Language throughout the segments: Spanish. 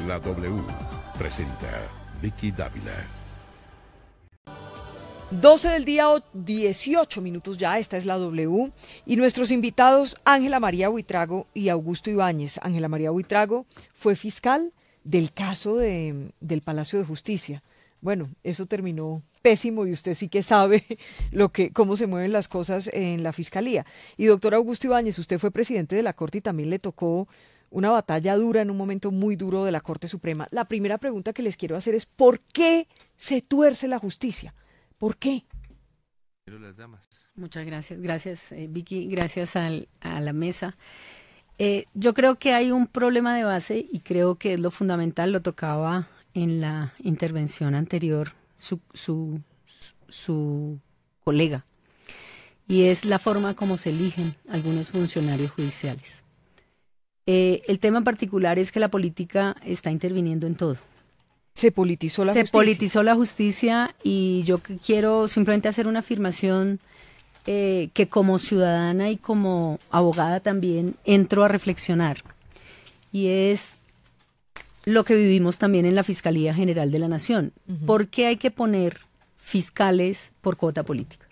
La W presenta Vicky Dávila. 12 del día, 18 minutos ya, esta es la W, y nuestros invitados Ángela María Buitrago y Augusto Ibáñez. Ángela María Buitrago fue fiscal del caso del Palacio de Justicia. Bueno, eso terminó pésimo y usted sí que sabe cómo se mueven las cosas en la Fiscalía. Y doctor Augusto Ibáñez, usted fue presidente de la Corte y también le tocó una batalla dura en un momento muy duro de la Corte Suprema. La primera pregunta que les quiero hacer es ¿por qué se tuerce la justicia? ¿Por qué? Las damas. Muchas gracias, Vicky, gracias a la mesa. Yo creo que hay un problema de base y creo que es lo fundamental, lo tocaba en la intervención anterior su colega, y es la forma como se eligen algunos funcionarios judiciales. El tema en particular es que la política está interviniendo en todo. Se politizó la justicia. Se politizó la justicia y yo quiero simplemente hacer una afirmación que como ciudadana y como abogada también entro a reflexionar, y es lo que vivimos también en la Fiscalía General de la Nación. ¿Por qué hay que poner fiscales por cuota política?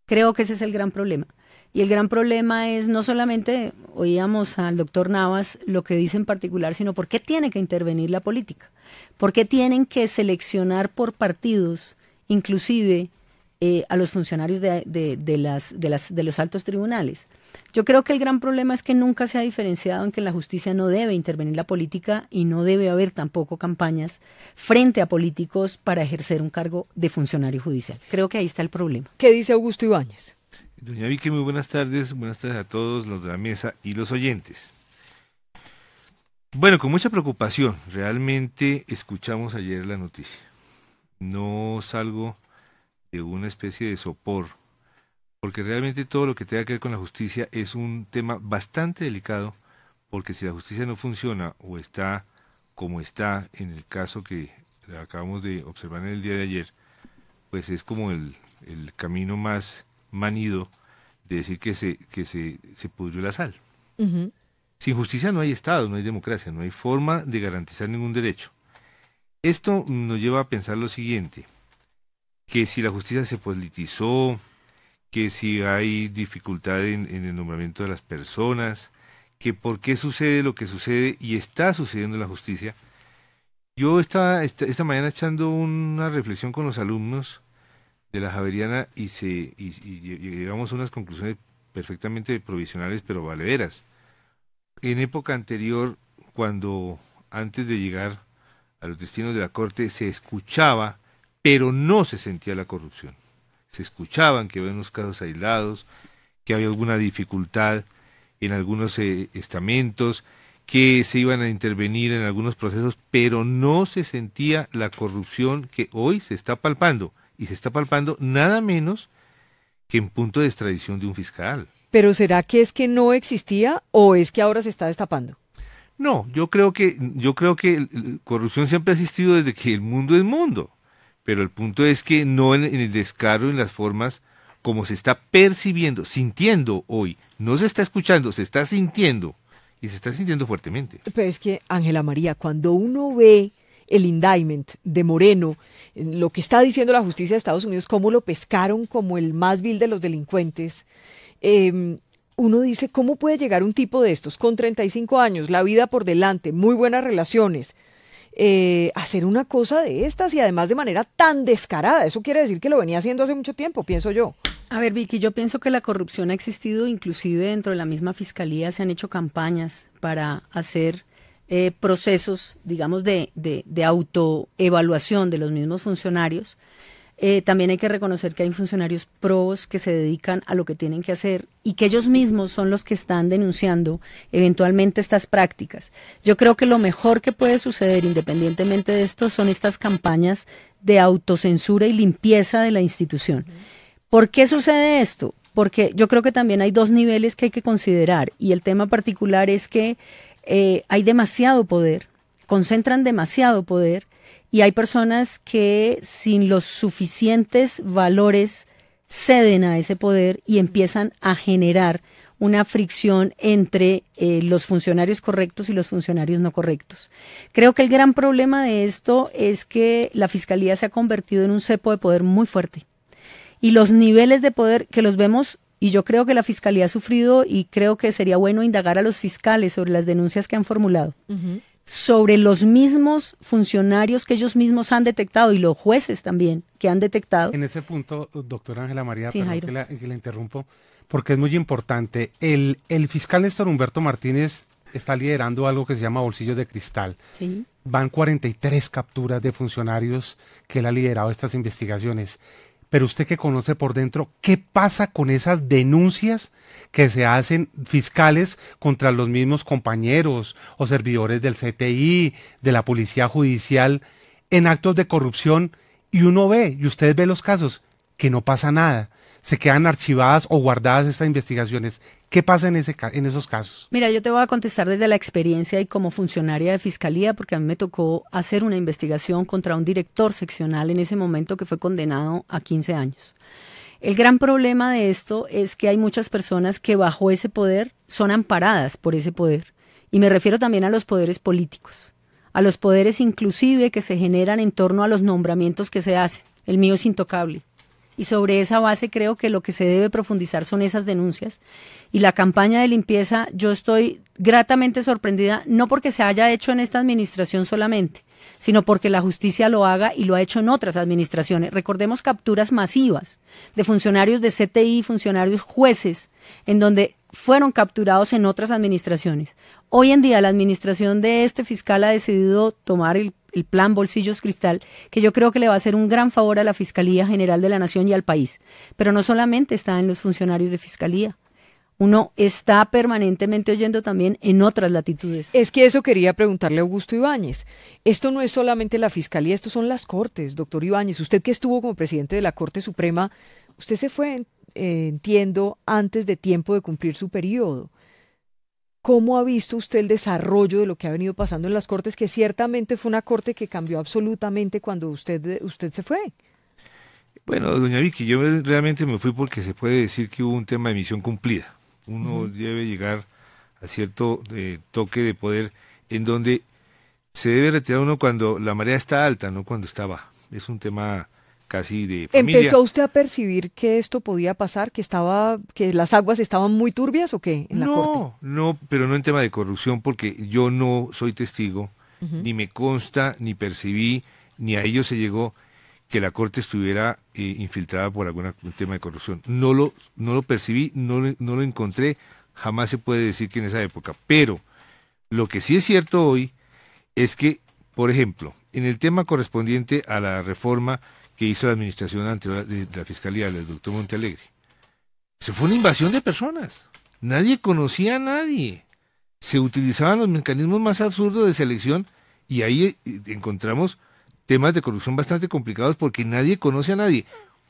Creo que ese es el gran problema. Y el gran problema es no solamente, oíamos al doctor Navas lo que dice en particular, sino por qué tiene que intervenir la política. ¿Por qué tienen que seleccionar por partidos, inclusive a los funcionarios de los altos tribunales? Yo creo que el gran problema es que nunca se ha diferenciado en que en la justicia no debe intervenir la política y no debe haber tampoco campañas frente a políticos para ejercer un cargo de funcionario judicial. Creo que ahí está el problema. ¿Qué dice Augusto Ibáñez? Doña Vicky, muy buenas tardes a todos los de la mesa y los oyentes. Bueno, con mucha preocupación, realmente escuchamos ayer la noticia. No salgo de una especie de sopor, porque realmente todo lo que tenga que ver con la justicia es un tema bastante delicado, porque si la justicia no funciona o está como está en el caso que acabamos de observar en el día de ayer, pues es como el camino más manido de decir que se pudrió la sal. Uh-huh. Sin justicia no hay Estado, no hay democracia, no hay forma de garantizar ningún derecho. Esto nos lleva a pensar lo siguiente, que si la justicia se politizó, que si hay dificultad en el nombramiento de las personas, que por qué sucede lo que sucede y está sucediendo en la justicia. Yo estaba esta mañana echando una reflexión con los alumnos de la Javeriana y llegamos a unas conclusiones perfectamente provisionales pero valederas. En época anterior, cuando antes de llegar a los destinos de la Corte se escuchaba, pero no se sentía la corrupción. Se escuchaban que había unos casos aislados, que había alguna dificultad en algunos estamentos, que se iban a intervenir en algunos procesos, pero no se sentía la corrupción que hoy se está palpando. Y se está palpando nada menos que en punto de extradición de un fiscal. ¿Pero será que es que no existía o es que ahora se está destapando? No, yo creo que corrupción siempre ha existido desde que el mundo es mundo, pero el punto es que no en el descaro, en las formas como se está percibiendo, sintiendo hoy. No se está escuchando, se está sintiendo, y se está sintiendo fuertemente. Pero es que, Ángela María, cuando uno ve el indictment de Moreno, lo que está diciendo la justicia de Estados Unidos, cómo lo pescaron como el más vil de los delincuentes, uno dice, ¿cómo puede llegar un tipo de estos con 35 años, la vida por delante, muy buenas relaciones, hacer una cosa de estas y además de manera tan descarada? Eso quiere decir que lo venía haciendo hace mucho tiempo, pienso yo. A ver, Vicky, yo pienso que la corrupción ha existido, inclusive dentro de la misma fiscalía se han hecho campañas para hacer procesos, digamos, de autoevaluación de los mismos funcionarios. También hay que reconocer que hay funcionarios probos que se dedican a lo que tienen que hacer y que ellos mismos son los que están denunciando eventualmente estas prácticas. Yo creo que lo mejor que puede suceder independientemente de esto son estas campañas de autocensura y limpieza de la institución. ¿Por qué sucede esto? Porque yo creo que también hay dos niveles que hay que considerar y el tema particular es que hay demasiado poder, concentran demasiado poder y hay personas que sin los suficientes valores ceden a ese poder y empiezan a generar una fricción entre los funcionarios correctos y los funcionarios no correctos. Creo que el gran problema de esto es que la Fiscalía se ha convertido en un cepo de poder muy fuerte. Y los niveles de poder que los vemos, y yo creo que la Fiscalía ha sufrido, y creo que sería bueno indagar a los fiscales sobre las denuncias que han formulado, sobre los mismos funcionarios que ellos mismos han detectado, y los jueces también que han detectado. En ese punto, doctora Ángela María, Sí, perdón que la interrumpo, porque es muy importante. El fiscal Néstor Humberto Martínez está liderando algo que se llama Bolsillos de Cristal. Sí. Van 43 capturas de funcionarios que él ha liderado estas investigaciones. Pero usted que conoce por dentro, ¿qué pasa con esas denuncias que se hacen fiscales contra los mismos compañeros o servidores del CTI, de la Policía Judicial, en actos de corrupción? Y uno ve, y usted ve los casos, que no pasa nada. Se quedan archivadas o guardadas estas investigaciones. ¿Qué pasa en esos casos? Mira, yo te voy a contestar desde la experiencia y como funcionaria de Fiscalía, porque a mí me tocó hacer una investigación contra un director seccional en ese momento que fue condenado a 15 años. El gran problema de esto es que hay muchas personas que bajo ese poder son amparadas por ese poder. Y me refiero también a los poderes políticos, a los poderes inclusive que se generan en torno a los nombramientos que se hacen. El mío es intocable. Y sobre esa base creo que lo que se debe profundizar son esas denuncias. Y la campaña de limpieza, yo estoy gratamente sorprendida, no porque se haya hecho en esta administración solamente, sino porque la justicia lo haga y lo ha hecho en otras administraciones. Recordemos capturas masivas de funcionarios de CTI, funcionarios jueces, en donde fueron capturados en otras administraciones. Hoy en día la administración de este fiscal ha decidido tomar el plan Bolsillos Cristal, que yo creo que le va a hacer un gran favor a la Fiscalía General de la Nación y al país. Pero no solamente está en los funcionarios de Fiscalía. Uno está permanentemente oyendo también en otras latitudes. Es que eso quería preguntarle a Augusto Ibáñez. Esto no es solamente la Fiscalía, esto son las Cortes, doctor Ibáñez. Usted que estuvo como presidente de la Corte Suprema, usted se fue, entiendo, antes de tiempo de cumplir su periodo. ¿Cómo ha visto usted el desarrollo de lo que ha venido pasando en las Cortes, que ciertamente fue una Corte que cambió absolutamente cuando usted se fue? Bueno, doña Vicky, yo realmente me fui porque se puede decir que hubo un tema de misión cumplida. Uno debe llegar a cierto toque de poder en donde se debe retirar uno cuando la marea está alta, no cuando está baja. Es un tema casi de familia. ¿Empezó usted a percibir que esto podía pasar, que las aguas estaban muy turbias o qué en la Corte? No, pero no en tema de corrupción, porque yo no soy testigo, ni me consta, ni percibí, ni a ellos se llegó que la Corte estuviera infiltrada por algún tema de corrupción. No lo percibí, no lo encontré, jamás se puede decir que en esa época. Pero lo que sí es cierto hoy es que, por ejemplo, en el tema correspondiente a la reforma que hizo la administración anterior de la Fiscalía del doctor Montealegre, se fue una invasión de personas. Nadie conocía a nadie. Se utilizaban los mecanismos más absurdos de selección y ahí encontramos temas de corrupción bastante complicados porque nadie conoce a nadie.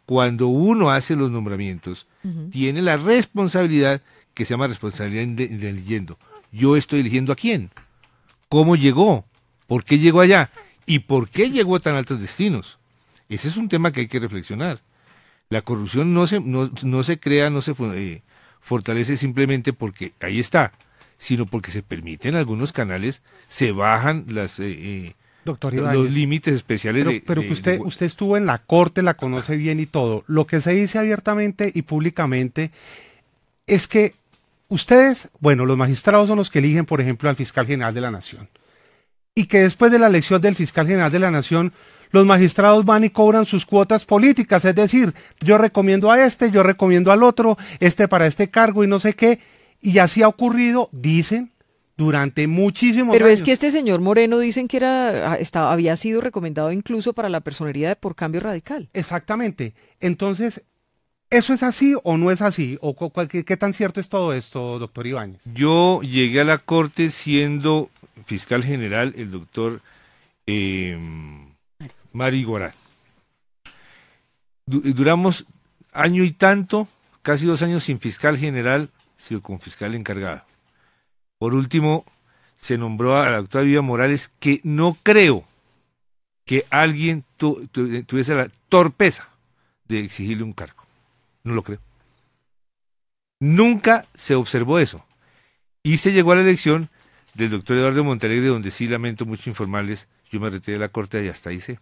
Cuando uno hace los nombramientos, tiene la responsabilidad que se llama responsabilidad de eligiendo. Yo estoy eligiendo a quién, cómo llegó, por qué llegó allá y por qué llegó a tan altos destinos. Ese es un tema que hay que reflexionar. La corrupción no se crea, no se fortalece simplemente porque ahí está, sino porque se permiten algunos canales, se bajan los límites especiales. Pero que usted estuvo en la Corte, la conoce bien y todo. Lo que se dice abiertamente y públicamente es que ustedes, bueno, los magistrados son los que eligen, por ejemplo, al fiscal general de la Nación. Y que después de la elección del fiscal general de la Nación, los magistrados van y cobran sus cuotas políticas, es decir, yo recomiendo a este, yo recomiendo al otro, este para este cargo y no sé qué, y así ha ocurrido, dicen, durante muchísimos años. Pero es que este señor Moreno dicen que había sido recomendado incluso para la personería por Cambio Radical. Exactamente, entonces, ¿eso es así o no es así? ¿O qué tan cierto es todo esto, doctor Ibáñez? Yo llegué a la Corte siendo fiscal general el doctor Mari Gorán. Duramos año y tanto, casi 2 años sin fiscal general, sino con fiscal encargado. Por último, se nombró a la doctora Vivian Morales, que no creo que alguien tuviese la torpeza de exigirle un cargo. No lo creo. Nunca se observó eso. Y se llegó a la elección del doctor Eduardo Montalegre, donde sí lamento mucho informarles, yo me retiré de la corte y hasta ahí sé.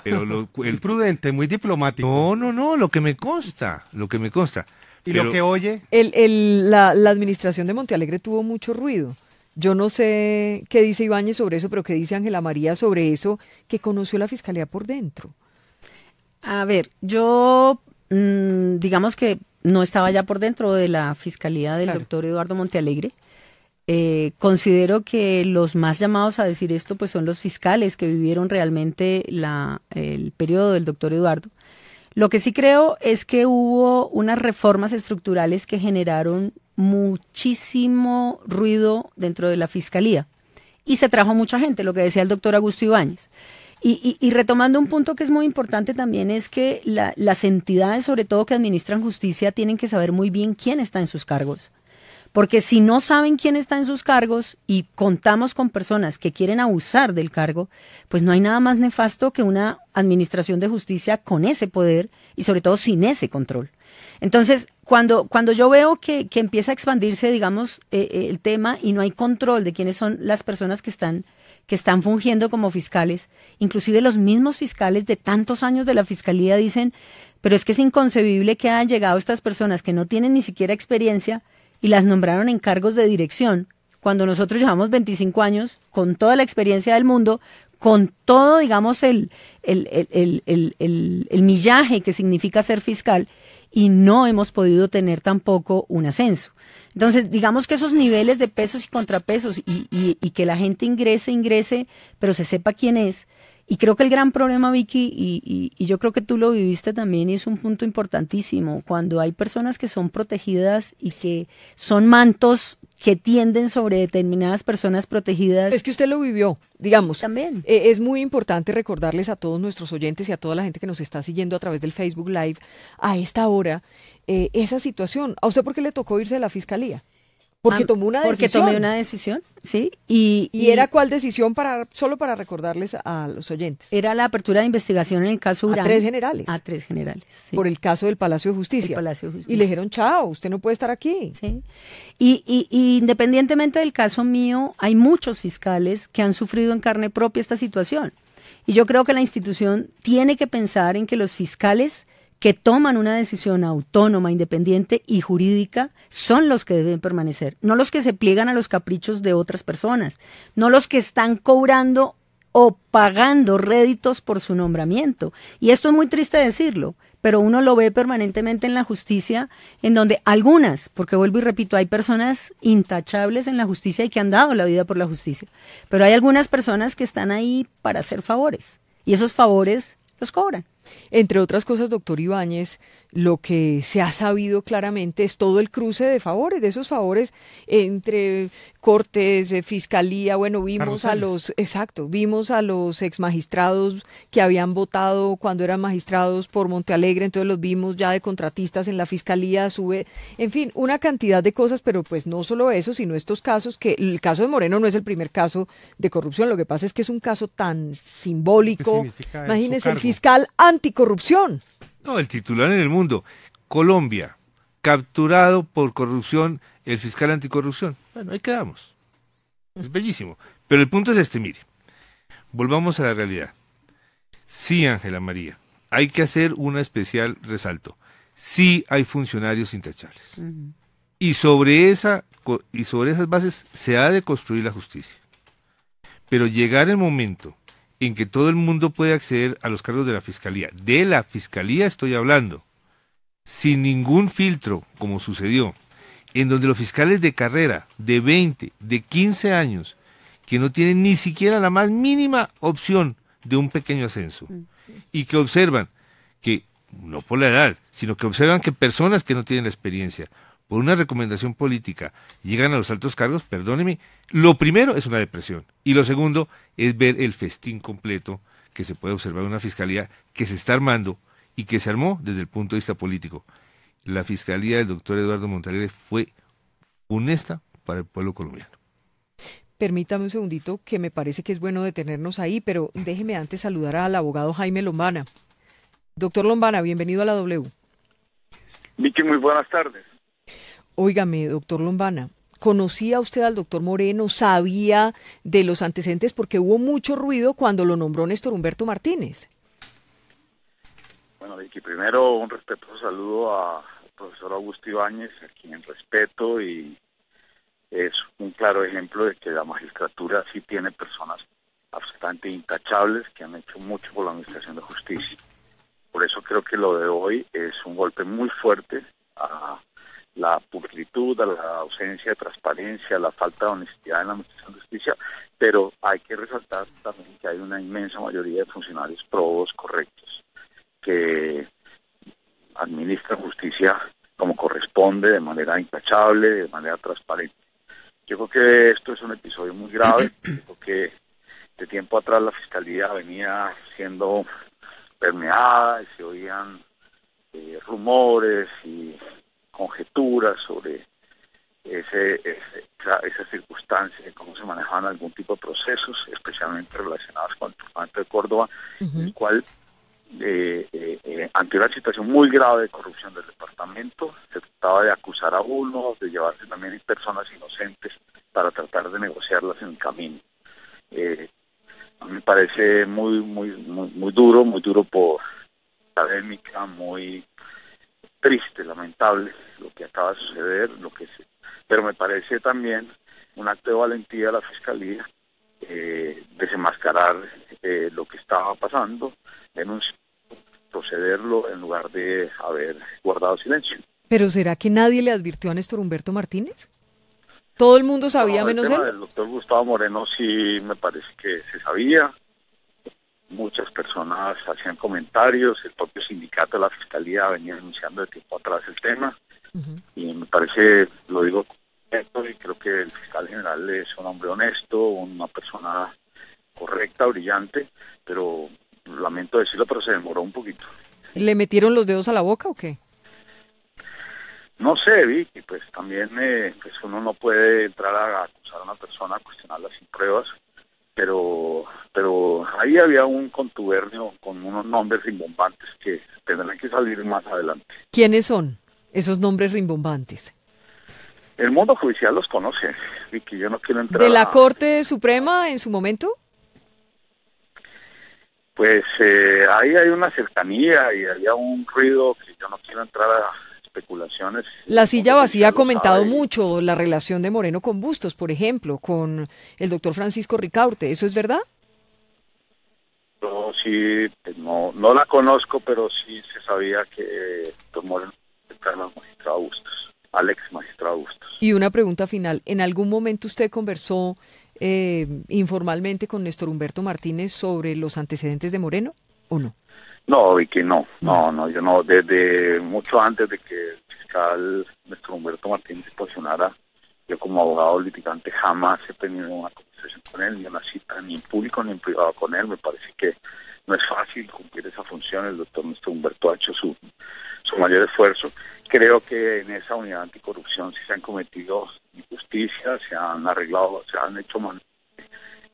Pero muy prudente, muy diplomático. No, lo que me consta. ¿Y Pero lo que oye? La administración de Montealegre tuvo mucho ruido. Yo no sé qué dice Ibáñez sobre eso, pero qué dice Ángela María sobre eso, que conoció la fiscalía por dentro. A ver, yo digamos que no estaba ya por dentro de la fiscalía del doctor Eduardo Montealegre. Considero que los más llamados a decir esto pues son los fiscales que vivieron realmente el periodo del doctor Eduardo. Lo que sí creo es que hubo unas reformas estructurales que generaron muchísimo ruido dentro de la fiscalía y se trajo mucha gente, lo que decía el doctor Augusto Ibáñez. Y retomando un punto que es muy importante también es que las entidades, sobre todo que administran justicia, tienen que saber muy bien quién está en sus cargos. Porque si no saben quién está en sus cargos y contamos con personas que quieren abusar del cargo, pues no hay nada más nefasto que una administración de justicia con ese poder y sobre todo sin ese control. Entonces, cuando yo veo que empieza a expandirse, digamos, el tema y no hay control de quiénes son las personas que están fungiendo como fiscales, inclusive los mismos fiscales de tantos años de la fiscalía dicen, pero es que es inconcebible que hayan llegado estas personas que no tienen ni siquiera experiencia y las nombraron en cargos de dirección, cuando nosotros llevamos 25 años con toda la experiencia del mundo, con todo, digamos, el millaje que significa ser fiscal, y no hemos podido tener tampoco un ascenso. Entonces, digamos que esos niveles de pesos y contrapesos y que la gente ingrese, pero se sepa quién es. Y creo que el gran problema, Vicky, y yo creo que tú lo viviste también, y es un punto importantísimo, cuando hay personas que son protegidas y que son mantos que tienden sobre determinadas personas protegidas. Es que usted lo vivió, digamos. Sí, también. Es muy importante recordarles a todos nuestros oyentes y a toda la gente que nos está siguiendo a través del Facebook Live a esta hora esa situación. ¿A usted por qué le tocó irse de la fiscalía? Porque tomó una decisión. Porque tomé una decisión, sí. ¿Y era cuál decisión solo para recordarles a los oyentes? Era la apertura de investigación en el caso Urán. A 3 generales. A 3 generales, sí. Por el caso del Palacio de Justicia. El Palacio de Justicia. Y le dijeron, chao, usted no puede estar aquí. Sí. Y independientemente del caso mío, hay muchos fiscales que han sufrido en carne propia esta situación. Y yo creo que la institución tiene que pensar en que los fiscales que toman una decisión autónoma, independiente y jurídica son los que deben permanecer, no los que se pliegan a los caprichos de otras personas, no los que están cobrando o pagando réditos por su nombramiento. Y esto es muy triste decirlo, pero uno lo ve permanentemente en la justicia, en donde algunas, porque vuelvo y repito, hay personas intachables en la justicia y que han dado la vida por la justicia, pero hay algunas personas que están ahí para hacer favores, y esos favores los cobran. Entre otras cosas, doctor Ibáñez, lo que se ha sabido claramente es todo el cruce de favores, de esos favores entre Cortes, Fiscalía, bueno, vimos a los exmagistrados que habían votado cuando eran magistrados por Montealegre, entonces los vimos ya de contratistas en la Fiscalía, en fin, una cantidad de cosas, pero pues no solo eso, sino estos casos, que el caso de Moreno no es el primer caso de corrupción, lo que pasa es que es un caso tan simbólico, imagínese el fiscal anticorrupción. No, el titular en el mundo, Colombia, capturado por corrupción, el fiscal anticorrupción. Bueno, ahí quedamos. Es bellísimo. Pero el punto es este, mire, volvamos a la realidad. Sí, Ángela María, hay que hacer un especial resalto. Sí hay funcionarios intachables. Y sobre esas bases se ha de construir la justicia. Pero llegar el momento en que todo el mundo puede acceder a los cargos de la fiscalía estoy hablando, sin ningún filtro, como sucedió, en donde los fiscales de carrera, de 20, de 15 años, que no tienen ni siquiera la más mínima opción de un pequeño ascenso, y que observan que, no por la edad, sino que observan que personas que no tienen la experiencia, por una recomendación política, llegan a los altos cargos, perdóneme, lo primero es una depresión, y lo segundo es ver el festín completo que se puede observar en una fiscalía que se está armando y que se armó desde el punto de vista político. La fiscalía del doctor Eduardo Montalegre fue funesta para el pueblo colombiano. Permítame un segundito, que me parece que es bueno detenernos ahí, pero déjeme antes saludar al abogado Jaime Lombana. Doctor Lombana, bienvenido a la W. Vicky, muy buenas tardes. Óigame, doctor Lombana, ¿conocía usted al doctor Moreno? ¿Sabía de los antecedentes? Porque hubo mucho ruido cuando lo nombró Néstor Humberto Martínez. Bueno, Vicky, primero un respetuoso saludo al profesor Augusto Ibáñez, a quien respeto, y es un claro ejemplo de que la magistratura sí tiene personas absolutamente intachables que han hecho mucho por la administración de justicia. Por eso creo que lo de hoy es un golpe muy fuerte a la pulcritud, a la ausencia de transparencia, a la falta de honestidad en la administración de justicia, pero hay que resaltar también que hay una inmensa mayoría de funcionarios probos, correctos, que administran justicia como corresponde, de manera intachable, de manera transparente. Yo creo que esto es un episodio muy grave. Creo que de tiempo atrás la Fiscalía venía siendo permeada y se oían rumores y conjeturas sobre esa circunstancia de cómo se manejaban algún tipo de procesos, especialmente relacionados con el departamento de Córdoba, en el cual ante una situación muy grave de corrupción del departamento, se trataba de acusar a uno, de llevarse también personas inocentes para tratar de negociarlas en el camino. A mí me parece muy duro por académica, muy triste, lamentable lo que acaba de suceder, pero me parece también un acto de valentía de la Fiscalía, desenmascarar lo que estaba pasando, denunciar, procederlo en lugar de haber guardado silencio. ¿Pero será que nadie le advirtió a Néstor Humberto Martínez? ¿Todo el mundo sabía menos él? El doctor Gustavo Moreno sí me parece que se sabía. Muchas personas hacían comentarios, el propio sindicato de la Fiscalía venía denunciando de tiempo atrás el tema, y me parece, lo digo correcto, y creo que el fiscal general es un hombre honesto, una persona correcta, brillante, pero lamento decirlo, pero se demoró un poquito. ¿Le metieron los dedos a la boca o qué? No sé, Vicky, pues también pues uno no puede entrar a acusar a una persona, a cuestionarla sin pruebas, pero ahí había un contubernio con unos nombres rimbombantes que tendrán que salir más adelante. ¿Quiénes son esos nombres rimbombantes? El mundo judicial los conoce, Vicky, yo no quiero entrar... ¿De la Corte Suprema en su momento? Pues ahí hay una cercanía y había un ruido que yo no quiero entrar a especulaciones. La silla vacía ha comentado mucho la relación de Moreno con Bustos, por ejemplo, con el doctor Francisco Ricaurte, ¿eso es verdad? Yo sí, no la conozco, pero sí se sabía que el doctor Moreno era el magistrado Bustos, al ex magistrado Bustos. Y una pregunta final, ¿en algún momento usted conversó informalmente con Néstor Humberto Martínez sobre los antecedentes de Moreno o no? No, Vicky, no, yo no, desde mucho antes de que el fiscal Néstor Humberto Martínez se posicionara, yo como abogado litigante jamás he tenido una conversación con él, ni una cita, ni en público ni en privado con él. Me parece que no es fácil cumplir esa función. El doctor Néstor Humberto ha hecho su mayor esfuerzo. Creo que en esa unidad anticorrupción sí se han cometido injusticias, se han arreglado, se han hecho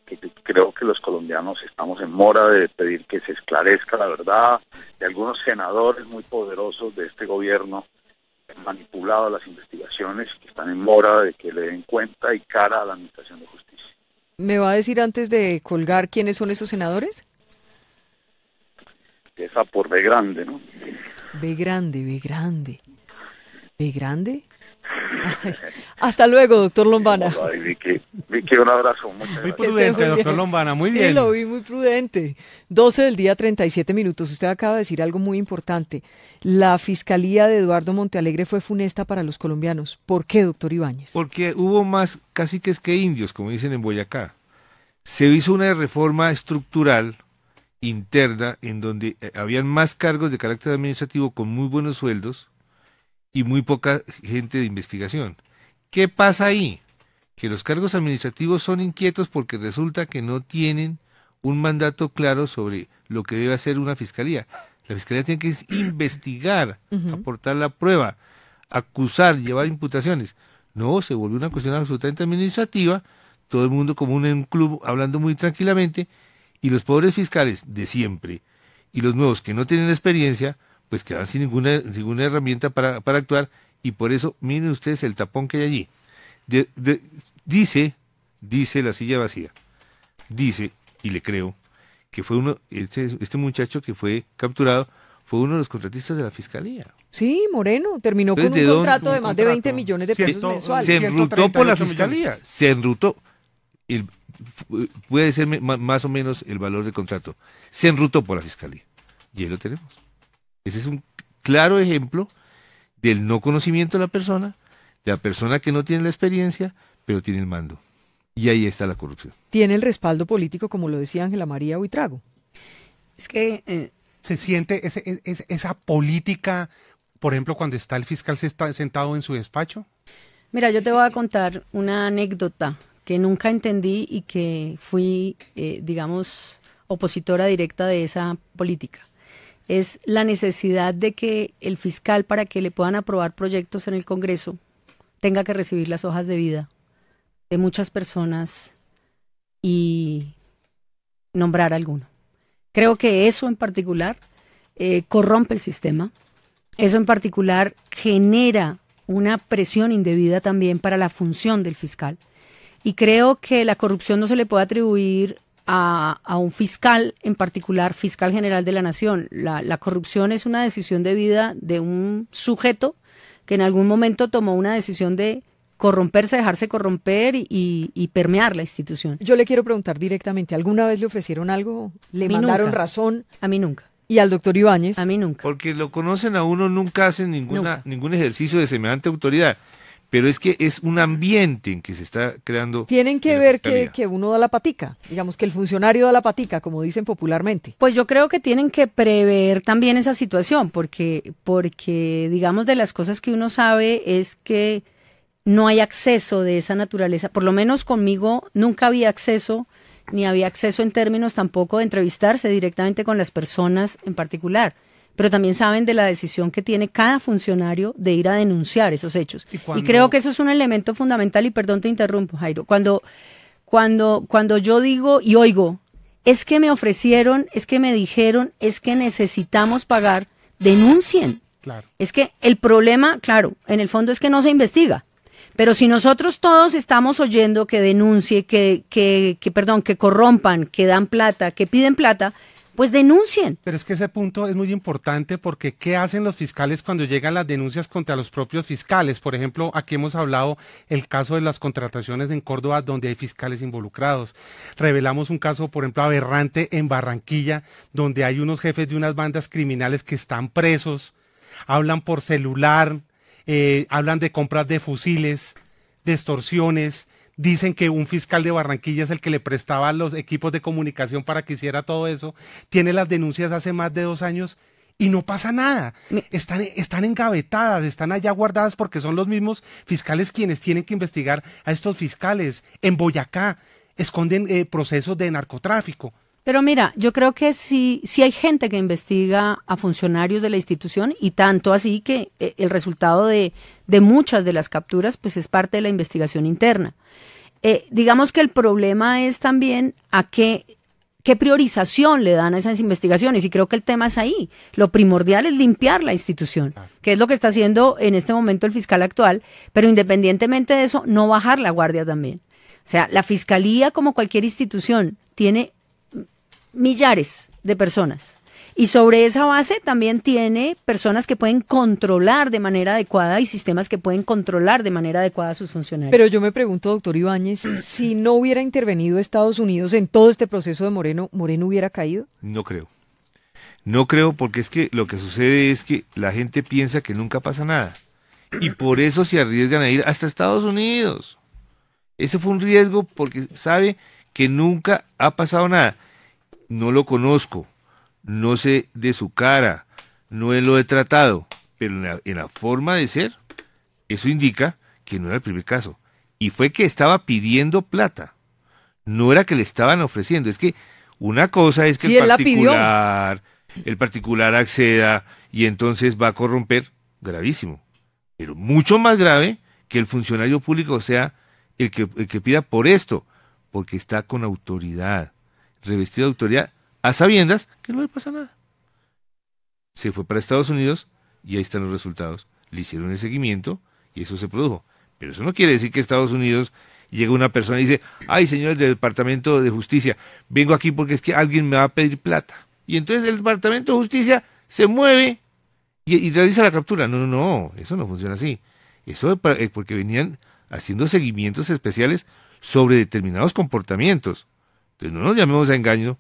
que creo que los colombianos estamos en mora de pedir que se esclarezca la verdad, y algunos senadores muy poderosos de este gobierno han manipulado las investigaciones, que están en mora de que le den cuenta y cara a la administración de justicia. ¿Me va a decir antes de colgar quiénes son esos senadores? Esa por B grande, ¿no? B grande. ¿B grande? Ay, hasta luego, doctor Lombana. Vicky, un abrazo. Muy prudente, doctor Lombana, muy bien. Sí, lo vi muy prudente. 12 del día, 37 minutos. Usted acaba de decir algo muy importante. La fiscalía de Eduardo Montealegre fue funesta para los colombianos. ¿Por qué, doctor Ibáñez? Porque hubo más caciques que indios, como dicen en Boyacá. Se hizo una reforma estructural interna en donde habían más cargos de carácter administrativo con muy buenos sueldos y muy poca gente de investigación. ¿Qué pasa ahí? Que los cargos administrativos son inquietos porque resulta que no tienen un mandato claro sobre lo que debe hacer una fiscalía. La fiscalía tiene que investigar, aportar la prueba, acusar, llevar imputaciones. No, se volvió una cuestión absolutamente administrativa, todo el mundo como en un club hablando muy tranquilamente, y los pobres fiscales de siempre y los nuevos que no tienen experiencia pues quedan sin ninguna herramienta para actuar, y por eso miren ustedes el tapón que hay allí. Dice la silla vacía, dice, y le creo, que fue este muchacho que fue capturado, fue uno de los contratistas de la Fiscalía. Sí, Moreno, terminó con Entonces, un ¿de contrato dónde? de más de 20 millones de pesos mensuales. Se enrutó por la 138 Fiscalía, se enrutó. Puede ser más o menos el valor del contrato. Se enrutó por la Fiscalía. Y ahí lo tenemos. Ese es un claro ejemplo del no conocimiento de la persona que no tiene la experiencia, pero tiene el mando. Y ahí está la corrupción. Tiene el respaldo político, como lo decía Ángela María Buitrago. Es que Se siente esa política, por ejemplo, cuando está el fiscal sentado en su despacho. mira, yo te voy a contar una anécdota que nunca entendí y que fui, digamos, opositora directa de esa política. Es la necesidad de que el fiscal, para que le puedan aprobar proyectos en el Congreso, tenga que recibir las hojas de vida de muchas personas y nombrar alguno. Creo que eso en particular corrompe el sistema. Eso en particular genera una presión indebida también para la función del fiscal. Y creo que la corrupción no se le puede atribuir a un fiscal en particular, fiscal general de la nación. La corrupción es una decisión debida de un sujeto que en algún momento tomó una decisión de corromperse, dejarse corromper y permear la institución. Yo le quiero preguntar directamente, ¿alguna vez le ofrecieron algo? ¿Le mandaron nunca. razón? A mí nunca. ¿Y al doctor Ibáñez? A mí nunca. Porque lo conocen a uno, nunca hacen Nunca. ningún ejercicio de semejante autoridad. Pero es que es un ambiente en que se está creando. Tienen que en la ver Fiscalía. que uno da la patica, digamos que el funcionario da la patica, como dicen popularmente. Pues yo creo que tienen que prever también esa situación, porque digamos, de las cosas que uno sabe es que no hay acceso de esa naturaleza. Por lo menos conmigo nunca había acceso, ni había acceso en términos tampoco de entrevistarse directamente con las personas en particular. Pero también saben de la decisión que tiene cada funcionario de ir a denunciar esos hechos. Y creo que eso es un elemento fundamental, y perdón te interrumpo, Jairo, cuando yo digo y oigo, es que me ofrecieron, es que me dijeron, es que necesitamos pagar, denuncien. Claro. Es que el problema, claro, en el fondo es que no se investiga. Pero si nosotros todos estamos oyendo que denuncie, que corrompan, que dan plata, que piden plata, pues denuncien. Pero es que ese punto es muy importante, porque ¿qué hacen los fiscales cuando llegan las denuncias contra los propios fiscales? Por ejemplo, aquí hemos hablado el caso de las contrataciones en Córdoba, donde hay fiscales involucrados. Revelamos un caso, por ejemplo, aberrante en Barranquilla, donde hay unos jefes de unas bandas criminales que están presos, hablan por celular, hablan de compras de fusiles, de extorsiones. Dicen que un fiscal de Barranquilla es el que le prestaba los equipos de comunicación para que hiciera todo eso. Tiene las denuncias hace más de 2 años y no pasa nada. Están engavetadas, están allá guardadas, porque son los mismos fiscales quienes tienen que investigar a estos fiscales. En Boyacá esconden procesos de narcotráfico. Pero mira, yo creo que sí hay gente que investiga a funcionarios de la institución, y tanto así que el resultado de muchas de las capturas pues es parte de la investigación interna. Digamos que el problema es también a qué priorización le dan a esas investigaciones, y creo que el tema es ahí. Lo primordial es limpiar la institución, que es lo que está haciendo en este momento el fiscal actual, pero independientemente de eso, no bajar la guardia también. O sea, la Fiscalía, como cualquier institución, tiene millares de personas, y sobre esa base también tiene personas que pueden controlar de manera adecuada y sistemas que pueden controlar de manera adecuada a sus funcionarios. Pero yo me pregunto, doctor Ibáñez, si no hubiera intervenido Estados Unidos en todo este proceso de Moreno, ¿Moreno hubiera caído? No creo. No creo, porque es que lo que sucede es que la gente piensa que nunca pasa nada. Y por eso se arriesgan a ir hasta Estados Unidos. Ese fue un riesgo, porque sabe que nunca ha pasado nada. No lo conozco, no sé de su cara, no lo he tratado, pero en la forma de ser, eso indica que no era el primer caso. Y fue que estaba pidiendo plata, no era que le estaban ofreciendo. Es que una cosa es que Sí, el particular acceda y entonces va a corromper, gravísimo. Pero mucho más grave que el funcionario público sea el que pida por esto, porque está con autoridad, revestido de autoridad, a sabiendas que no le pasa nada. Se fue para Estados Unidos y ahí están los resultados. le hicieron el seguimiento y eso se produjo. Pero eso no quiere decir que Estados Unidos llega una persona y dice, ay, señores del Departamento de Justicia, vengo aquí porque es que alguien me va a pedir plata. Y entonces el Departamento de Justicia se mueve y realiza la captura. No, eso no funciona así. Eso es porque venían haciendo seguimientos especiales sobre determinados comportamientos. Entonces no nos llamemos a engaño,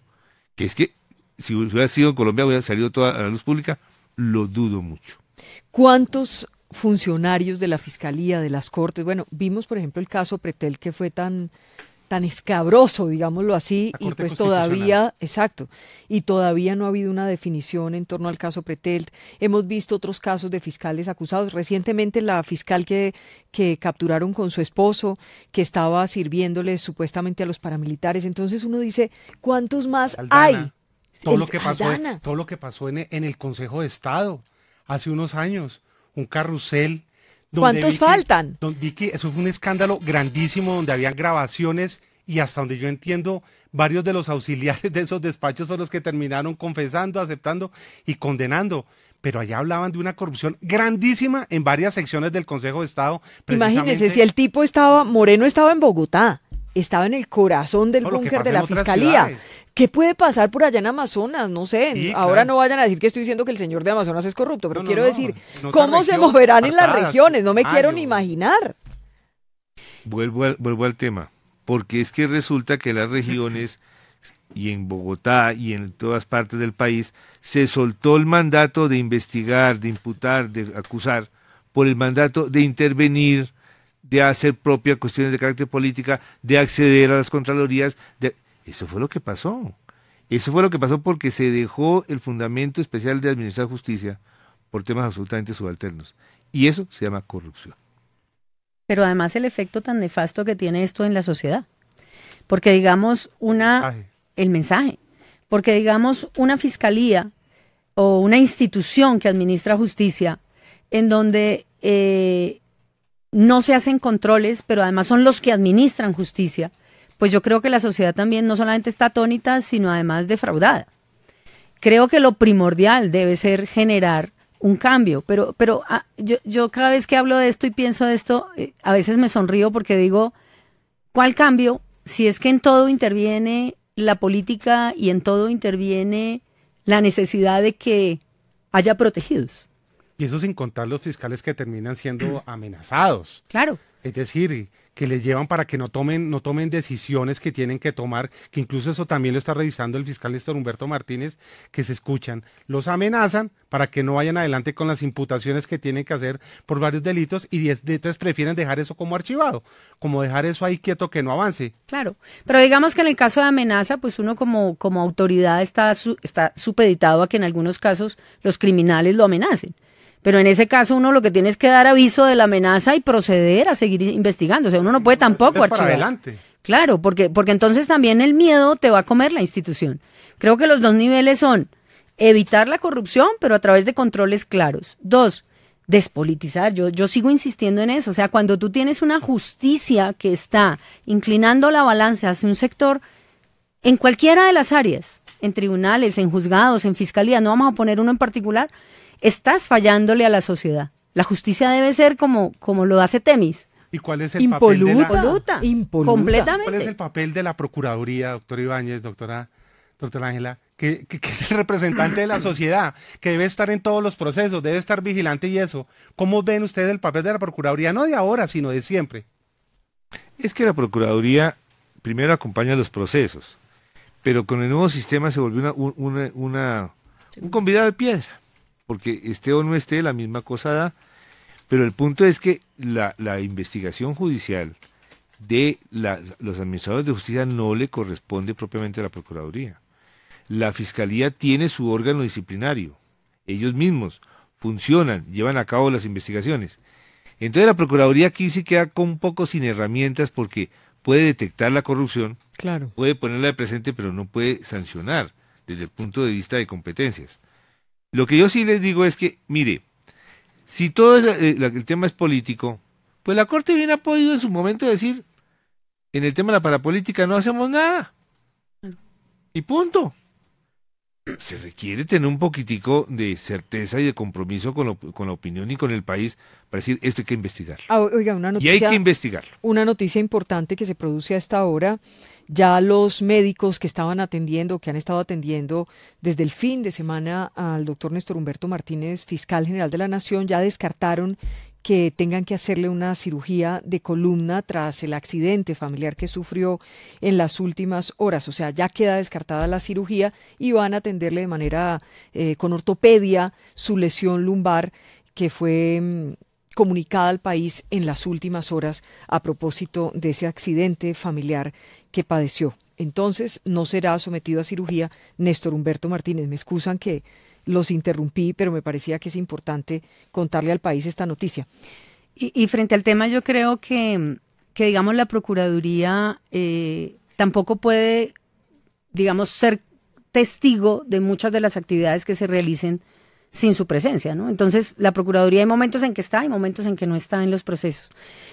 que es que si hubiera sido en Colombia hubiera salido toda a la luz pública, lo dudo mucho. ¿Cuántos funcionarios de la Fiscalía, de las Cortes? Bueno, vimos por ejemplo el caso Pretel, que fue tan escabroso, digámoslo así, y pues todavía, exacto, y todavía no ha habido una definición en torno al caso Pretel. Hemos visto otros casos de fiscales acusados. Recientemente la fiscal que capturaron con su esposo, que estaba sirviéndole supuestamente a los paramilitares. Entonces uno dice, ¿cuántos más hay? Todo lo que pasó en el Consejo de Estado hace unos años, un carrusel. ¿Cuántos faltan? Eso fue un escándalo grandísimo donde habían grabaciones y hasta donde yo entiendo, varios de los auxiliares de esos despachos fueron los que terminaron confesando, aceptando y condenando. Pero allá hablaban de una corrupción grandísima en varias secciones del Consejo de Estado. Imagínese, si el tipo Moreno estaba en Bogotá, estaba en el corazón del búnker de la Fiscalía. ¿Qué puede pasar por allá en Amazonas? No sé, sí, ahora claro. No vayan a decir que estoy diciendo que el señor de Amazonas es corrupto, pero quiero decir, ¿cómo se moverán en las regiones? No me quiero ni imaginar. Vuelvo al tema, porque es que resulta que las regiones y en Bogotá y en todas partes del país se soltó el mandato de investigar, de imputar, de acusar, por el mandato de intervenir, de hacer propias cuestiones de carácter política, de acceder a las contralorías. Eso fue lo que pasó. Eso fue lo que pasó porque se dejó el fundamento especial de administrar justicia por temas absolutamente subalternos. Y eso se llama corrupción. Pero además el efecto tan nefasto que tiene esto en la sociedad. Porque digamos el mensaje. Porque digamos una fiscalía o una institución que administra justicia en donde no se hacen controles, pero además son los que administran justicia, pues yo creo que la sociedad también no solamente está atónita, sino además defraudada. Creo que lo primordial debe ser generar un cambio, pero yo cada vez que hablo de esto y pienso de esto, a veces me sonrío porque digo, ¿cuál cambio? Si es que en todo interviene la política y en todo interviene la necesidad de que haya protegidos. Y eso sin contar los fiscales que terminan siendo amenazados. Claro. Es decir, que les llevan para que no tomen decisiones que tienen que tomar, que incluso eso también lo está revisando el fiscal Néstor Humberto Martínez, que se escuchan, los amenazan para que no vayan adelante con las imputaciones que tienen que hacer por varios delitos y entonces prefieren dejar eso como archivado, como dejar eso ahí quieto que no avance. Claro, pero digamos que en el caso de amenaza, pues uno como autoridad está supeditado a que en algunos casos los criminales lo amenacen. Pero en ese caso uno lo que tiene es que dar aviso de la amenaza y proceder a seguir investigando. O sea, uno no puede tampoco archivar. Para adelante. Claro, porque entonces también el miedo te va a comer la institución. Creo que los dos niveles son evitar la corrupción, pero a través de controles claros. 2, despolitizar. Yo sigo insistiendo en eso. O sea, cuando tú tienes una justicia que está inclinando la balanza hacia un sector, en cualquiera de las áreas, en tribunales, en juzgados, en fiscalía, no vamos a poner uno en particular, estás fallándole a la sociedad. La justicia debe ser como lo hace Temis. ¿Y cuál es el papel de impoluta, completamente? ¿Cuál es el papel de la Procuraduría, doctor Ibáñez, doctora Ángela, que es el representante de la sociedad, que debe estar en todos los procesos, debe estar vigilante y eso? ¿Cómo ven ustedes el papel de la Procuraduría, no de ahora, sino de siempre? Es que la Procuraduría primero acompaña los procesos, pero con el nuevo sistema se volvió un convidado de piedra. Porque esté o no esté, la misma cosa da, pero el punto es que la investigación judicial de los administradores de justicia no le corresponde propiamente a la Procuraduría. La Fiscalía tiene su órgano disciplinario, ellos mismos funcionan, llevan a cabo las investigaciones. Entonces la Procuraduría aquí sí queda un poco sin herramientas porque puede detectar la corrupción, claro, puede ponerla de presente, pero no puede sancionar desde el punto de vista de competencias. Lo que yo sí les digo es que, mire, si todo el tema es político, pues la Corte bien ha podido en su momento decir, en el tema de la parapolítica no hacemos nada. Y punto. se requiere tener un poquitico de certeza y de compromiso con la opinión y con el país para decir, esto hay que investigarlo. Oiga, Y hay que investigarlo. Una noticia importante que se produce a esta hora. Ya los médicos que estaban atendiendo, que han estado atendiendo desde el fin de semana al doctor Néstor Humberto Martínez, fiscal general de la Nación, ya descartaron que tengan que hacerle una cirugía de columna tras el accidente familiar que sufrió en las últimas horas. O sea, ya queda descartada la cirugía y van a atenderle de manera con ortopedia su lesión lumbar que fue comunicada al país en las últimas horas a propósito de ese accidente familiar que padeció. Entonces, no será sometido a cirugía Néstor Humberto Martínez. Me excusan que los interrumpí, pero me parecía que es importante contarle al país esta noticia. Y frente al tema, yo creo que digamos, la Procuraduría tampoco puede, digamos, ser testigo de muchas de las actividades que se realicen sin su presencia, ¿no? Entonces, la Procuraduría hay momentos en que está, hay momentos en que no está en los procesos.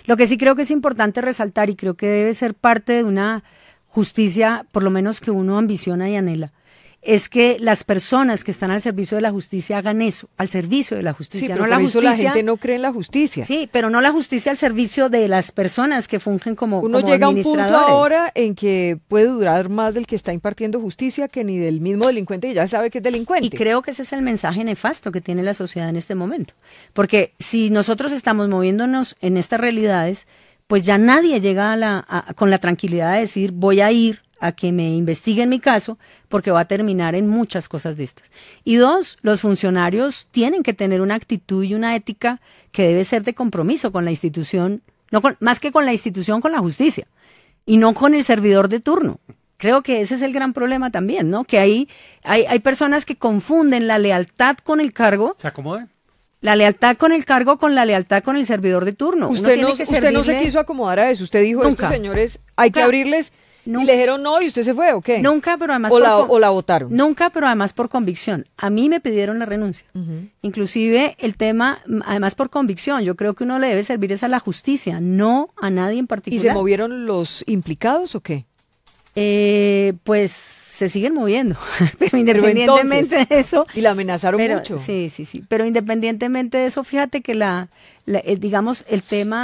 Lo que sí creo que es importante resaltar, y creo que debe ser parte de una justicia, por lo menos que uno ambiciona y anhela, es que las personas que están al servicio de la justicia hagan eso, al servicio de la justicia, Sí, no pero la por eso justicia. la gente no cree en la justicia. Sí, pero no la justicia al servicio de las personas que fungen como Uno como llega a un punto administradores. ahora en que puede durar más del que está impartiendo justicia que ni del mismo delincuente que ya sabe que es delincuente. Y creo que ese es el mensaje nefasto que tiene la sociedad en este momento. Porque si nosotros estamos moviéndonos en estas realidades, pues ya nadie llega con la tranquilidad de decir voy a ir a que me investiguen mi caso, porque va a terminar en muchas cosas de estas. Y dos, los funcionarios tienen que tener una actitud y una ética que debe ser de compromiso con la institución, más que con la institución, con la justicia, y no con el servidor de turno. Creo que ese es el gran problema también, ¿no? Que hay personas que confunden la lealtad con el cargo. ¿Se acomoden? La lealtad con el cargo con la lealtad con el servidor de turno. Usted no se quiso acomodar a eso. Usted dijo, Nunca. estos señores, hay que abrirles... Nunca. ¿Y le dijeron no y usted se fue o qué? Nunca, pero además... ¿O la votaron? Nunca, pero además por convicción. A mí me pidieron la renuncia. Inclusive el tema, además por convicción, yo creo que uno le debe servir es a la justicia, no a nadie en ¿Y particular. se movieron los implicados o qué? Pues se siguen moviendo, pero independientemente de eso... Y la amenazaron pero, mucho. Sí, pero independientemente de eso, fíjate que digamos, el tema,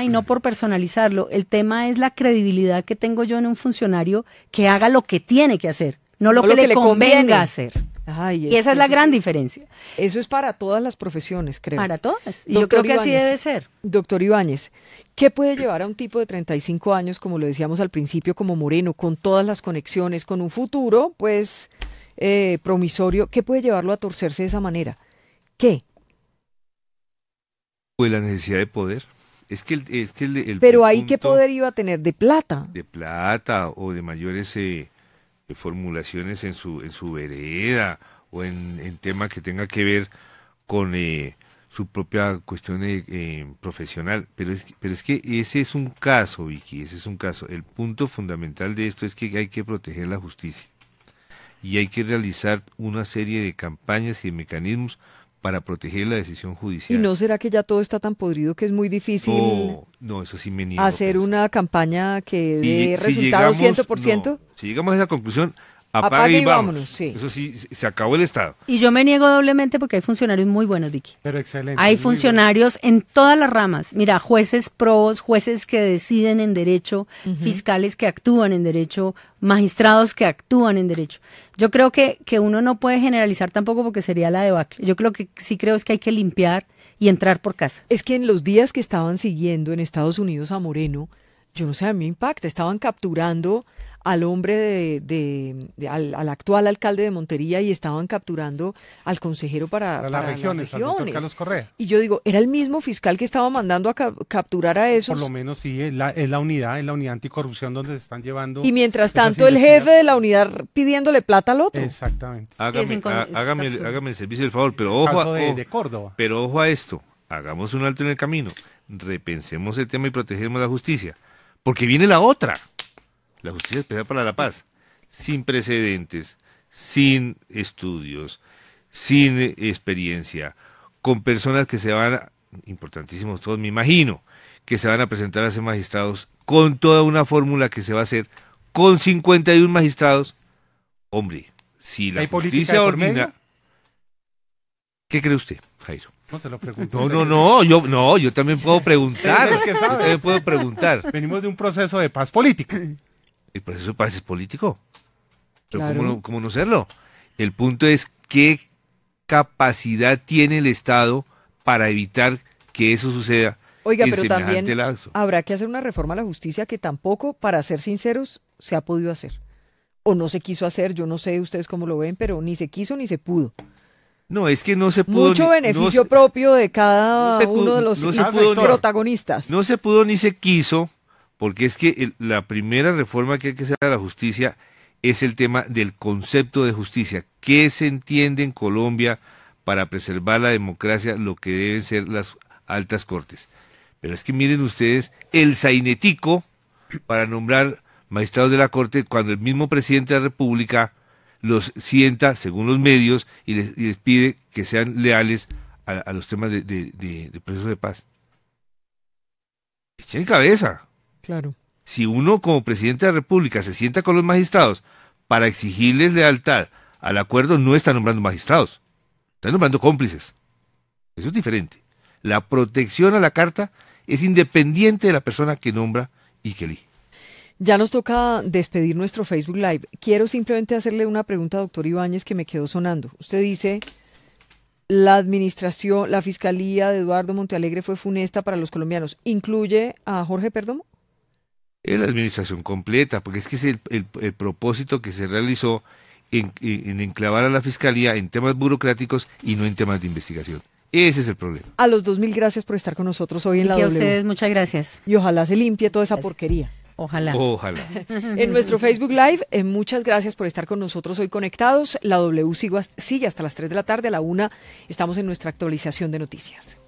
y no por personalizarlo, el tema es la credibilidad que tengo yo en un funcionario que haga lo que tiene que hacer, no lo que le convenga conviene hacer. Ay, Y esa es la gran diferencia. Eso es para todas las profesiones, creo. Para todas. Y Doctor yo creo que así Ibáñez, debe ser. Doctor Ibáñez, ¿qué puede llevar a un tipo de 35 años, como lo decíamos al principio, como Moreno, con todas las conexiones, con un futuro, pues, promisorio, qué puede llevarlo a torcerse de esa manera? ¿Qué? Pues la necesidad de poder. Pero ahí, punto ¿qué poder iba a tener? ¿De plata? de plata o de mayores formulaciones en su vereda o en tema que tenga que ver con su propia cuestión profesional. Pero es que ese es un caso, Vicky, ese es un caso. El punto fundamental de esto es que hay que proteger la justicia y hay que realizar una serie de campañas y de mecanismos para proteger la decisión judicial. ¿Y no será que ya todo está tan podrido que es muy difícil No, eso sí me niego. hacer una campaña que dé Si resultados llegamos- 100%? no, si llegamos a esa conclusión, Apague apague y y vámonos. vámonos, sí. Eso sí, se acabó el Estado. Y yo me niego doblemente porque hay funcionarios muy buenos, Vicky. Pero excelente. Hay muy funcionarios en todas las ramas. Mira, jueces probos, jueces que deciden en derecho, fiscales que actúan en derecho, magistrados que actúan en derecho. Yo creo que uno no puede generalizar tampoco porque sería la debacle. Yo creo que sí creo es que hay que limpiar y entrar por casa. Es que en los días que estaban siguiendo en Estados Unidos a Moreno, yo no sé, a mí me impacta, estaban capturando al hombre al actual alcalde de Montería y estaban capturando al consejero para las regiones, al doctor Carlos Correa. Y yo digo, ¿era el mismo fiscal que estaba mandando a capturar a esos? Por lo menos sí, es la unidad anticorrupción donde se están llevando. Y mientras esas tanto el jefe de la unidad pidiéndole plata al otro. Exactamente. Hágame el servicio del favor, pero ojo, Caso de Córdoba. pero ojo a esto. Hagamos un alto en el camino. Repensemos el tema y protegemos la justicia. Porque viene la otra. La Justicia Especial para la Paz. Sin precedentes, sin estudios, sin experiencia, con personas que se van, importantísimos todos, me imagino, que se van a presentar a ser magistrados con toda una fórmula que se va a hacer con 51 magistrados. Hombre, si la ¿Hay política justicia de por medio? ordina... ¿Qué cree usted, Jairo? No se lo pregunto. Yo también puedo preguntar. Usted es el que sabe. Yo también puedo preguntar. Venimos de un proceso de paz política. El proceso de paz es político. Pero Claro. ¿cómo no serlo? El punto es qué capacidad tiene el Estado para evitar que eso suceda. Oiga, en pero semejante también lapso. habrá que hacer una reforma a la justicia que tampoco, para ser sinceros, se ha podido hacer. O no se quiso hacer, yo no sé ustedes cómo lo ven, pero ni se quiso ni se pudo. No, es que no se pudo. Mucho ni- beneficio no se- propio de cada no se uno pudo- de los no se pudo ni- protagonistas. No se pudo ni se quiso, porque es que la primera reforma que hay que hacer a la justicia es el tema del concepto de justicia. ¿Qué se entiende en Colombia para preservar la democracia, lo que deben ser las altas cortes? Pero es que miren ustedes, el sainetico para nombrar magistrados de la corte, cuando el mismo presidente de la República los sienta, según los medios, y les pide que sean leales a los temas de proceso de paz. Echen cabeza. Claro. Si uno como presidente de la República se sienta con los magistrados para exigirles lealtad al acuerdo, no está nombrando magistrados, está nombrando cómplices. Eso es diferente. La protección a la carta es independiente de la persona que nombra y que elige. Ya nos toca despedir nuestro Facebook Live. Quiero simplemente hacerle una pregunta, doctor Ibáñez, que me quedó sonando. Usted dice, la administración, la fiscalía de Eduardo Montealegre fue funesta para los colombianos. ¿Incluye a Jorge Perdomo? Es la administración completa, porque es que es el propósito que se realizó en enclavar a la fiscalía en temas burocráticos y no en temas de investigación. Ese es el problema. A los 2.000 gracias por estar con nosotros hoy en Y la que a W. ustedes muchas gracias. Y ojalá se limpie toda esa Gracias. porquería. Ojalá. Ojalá. En nuestro Facebook Live, muchas gracias por estar con nosotros hoy conectados. La W sigue hasta las 3 de la tarde, a la 1 estamos en nuestra actualización de noticias.